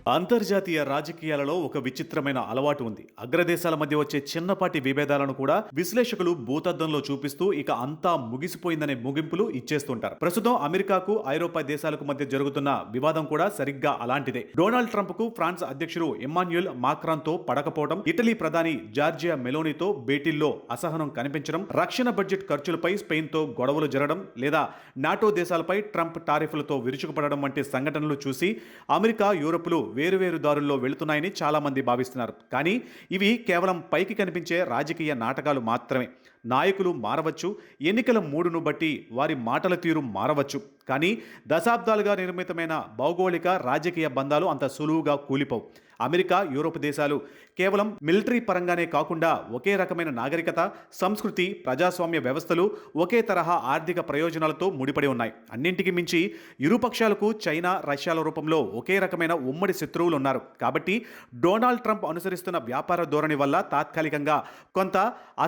అంతర్జాతీయ రాజకీయాలలో ఒక విచిత్రమైన అలవాటు ఉంది. అగ్రదేశాల మధ్య వచ్చే చిన్నపాటి విభేదాలను కూడా విశ్లేషకులు భూతద్దంలో చూపిస్తూ ఇక అంతా ముగిసిపోయిందనే ముగింపులు ఇచ్చేస్తుంటారు. ప్రస్తుతం అమెరికాకు ఐరోపా దేశాలకు మధ్య జరుగుతున్న వివాదం కూడా సరిగ్గా అలాంటిదే. డొనాల్డ్ ట్రంప్ కు ఫ్రాన్స్ అధ్యక్షుడు ఎమ్మాన్యుయల్ మాక్రాన్ తో పడకపోవడం, ఇటలీ ప్రధాని జార్జియా మెలోనీతో భేటీల్లో అసహనం కనిపించడం, రక్షణ బడ్జెట్ ఖర్చులపై స్పెయిన్ తో గొడవలు జరగడం, లేదా నాటో దేశాలపై ట్రంప్ టారిఫ్లతో విరుచుకుపడడం వంటి సంఘటనలు చూసి అమెరికా, యూరోపులు వేరువేరు దారుల్లో వెళుతున్నాయని చాలా మంది భావిస్తున్నారు. కానీ ఇవి కేవలం పైకి కనిపించే రాజకీయ నాటకాలు మాత్రమే. నాయకులు మారవచ్చు, ఎన్నికల మూడును బట్టి వారి మాటల తీరు మారవచ్చు, కానీ దశాబ్దాలుగా నిర్మితమైన భౌగోళిక రాజకీయ బంధాలు అంత సులువుగా కూలిపోవు. అమెరికా, యూరోప్ దేశాలు కేవలం మిలిటరీ పరంగానే కాకుండా ఒకే రకమైన నాగరికత, సంస్కృతి, ప్రజాస్వామ్య వ్యవస్థలు, ఒకే తరహా ఆర్థిక ప్రయోజనాలతో ముడిపడి ఉన్నాయి. అన్నింటికి మించి ఇరుపక్షాలకు చైనా, రష్యాల రూపంలో ఒకే రకమైన ఉమ్మడి శత్రువులు ఉన్నారు. కాబట్టి డొనాల్డ్ ట్రంప్ అనుసరిస్తున్న వ్యాపార ధోరణి వల్ల తాత్కాలికంగా కొంత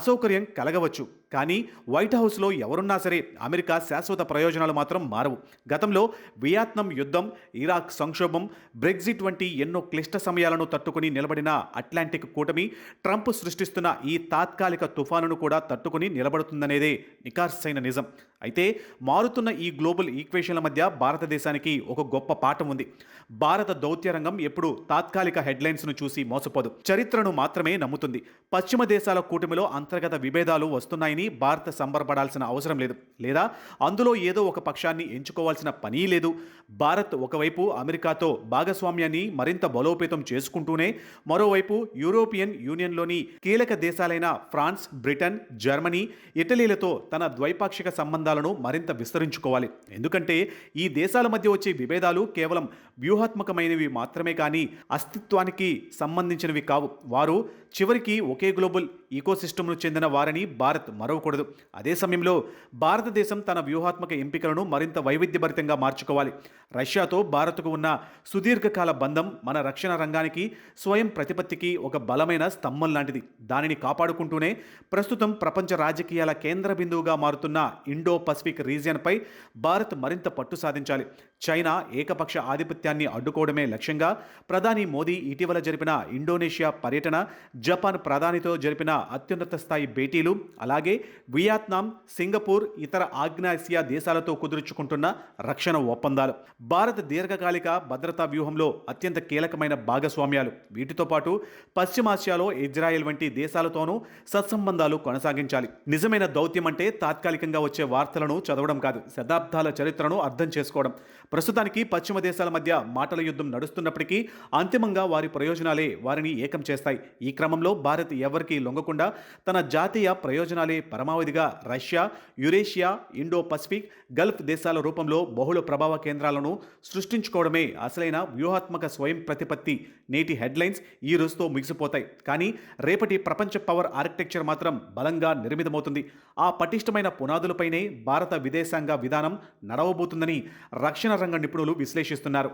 అసౌకర్యం కలగవచ్చు. కానీ వైట్ హౌస్లో ఎవరున్నా సరే అమెరికా శాశ్వత ప్రయోజనాలు మాత్రం మారవు. గతంలో వియత్నాం యుద్ధం, ఇరాక్ సంక్షోభం, బ్రెగ్జిట్ వంటి ఎన్నో క్లిష్ట సమయాలను తట్టుకుని నిలబడిన అట్లాంటిక్ కూటమి ట్రంప్ సృష్టిస్తున్న ఈ తాత్కాలిక తుఫానును కూడా తట్టుకుని నిలబడుతుందనేదే నికార్సైన నిజం. అయితే మారుతున్న ఈ గ్లోబల్ ఈక్వేషన్ల మధ్య భారతదేశానికి ఒక గొప్ప పాఠం ఉంది. భారత దౌత్య రంగం ఎప్పుడు తాత్కాలిక హెడ్లైన్స్ను చూసి మోసపోదు, చరిత్రను మాత్రమే నమ్ముతుంది. పశ్చిమ దేశాల కూటమిలో అంతర్గత విభేదాలు వస్తున్నాయని భారత సంబరపడాల్సిన అవసరం లేదు, లేదా అందులో ఏదో ఒక పక్షాన్ని ఎంచుకోవాల్సిన పని లేదు. భారత్ ఒకవైపు అమెరికాతో భాగస్వామ్యాన్ని మరింత బలోపేతం చేసుకుంటూనే మరోవైపు యూరోపియన్ యూనియన్లోని కీలక దేశాలైన ఫ్రాన్స్, బ్రిటన్, జర్మనీ, ఇటలీలతో తన ద్వైపాక్షిక సంబంధాలను మరింత విస్తరించుకోవాలి. ఎందుకంటే ఈ దేశాల మధ్య వచ్చే విభేదాలు కేవలం వ్యూహాత్మకమైనవి మాత్రమే కానీ అస్తిత్వానికి సంబంధించినవి కావు. వారు చివరికి ఒకే గ్లోబల్ ఈకోసిస్టమ్ను చెందిన వారని భారత్ మరవకూడదు. అదే సమయంలో భారతదేశం తన వ్యూహాత్మక ఎంపికలను మరింత వైవిధ్యభరితంగా మార్చుకోవాలి. రష్యాతో భారత్కు ఉన్న సుదీర్ఘకాల బంధం మన రక్షణ రంగానికి, స్వయం ప్రతిపత్తికి ఒక బలమైన స్తంభం లాంటిది. దానిని కాపాడుకుంటూనే ప్రస్తుతం ప్రపంచ రాజకీయాల కేంద్ర బిందువుగా మారుతున్న ఇండో పసిఫిక్ రీజియన్పై భారత్ మరింత పట్టు సాధించాలి. చైనా ఏకపక్ష ఆధిపత్యాన్ని అడ్డుకోవడమే లక్ష్యంగా ప్రధాని మోదీ ఇటీవల జరిపిన ఇండోనేషియా పర్యటన, జపాన్ ప్రధానితో జరిపిన అత్యున్నత స్థాయి భేటీలు, అలాగే వియత్నాం, సింగపూర్, ఇతర ఆగ్నేయాసియా దేశాలతో కుదుర్చుకుంటున్న రక్షణ ఒప్పందాలు భారత దీర్ఘకాలిక భద్రతా వ్యూహంలో అత్యంత కీలకమైన భాగస్వామ్యాలు. వీటితో పాటు పశ్చిమాసియాలో ఇజ్రాయెల్ వంటి దేశాలతోనూ సత్సంబంధాలు కొనసాగించాలి. నిజమైన దౌత్యం అంటే తాత్కాలికంగా వచ్చే వార్తలను చదవడం కాదు, శతాబ్దాల చరిత్రను అర్థం చేసుకోవడం. ప్రస్తుతానికి పశ్చిమ దేశాల మధ్య మాటల యుద్ధం నడుస్తున్నప్పటికీ అంతిమంగా వారి ప్రయోజనాలే వారిని ఏకం చేస్తాయి. ఈ క్రమంలో భారత్ ఎవరికీ లొంగకుండా తన జాతీయ ప్రయోజనాలే పరమావధిగా Russia, Eurasia, Indo Pacific, Gulf దేశాల రూపంలో బహుళ ప్రభావ కేంద్రాలను సృష్టించుకోవడమే అసలైన వ్యూహాత్మక స్వయం ప్రతిపత్తి. నేటి హెడ్లైన్స్ ఈ రోజుతో ముగిసిపోతాయి, కానీ రేపటి ప్రపంచ పవర్ ఆర్కిటెక్చర్ మాత్రం బలంగా నిర్మితమవుతుంది. ఆ పటిష్టమైన పునాదులపైనే భారత విదేశాంగ విధానం నడవబోతుందని రక్షణ రంగ నిపుణులు విశ్లేషిస్తున్నారు.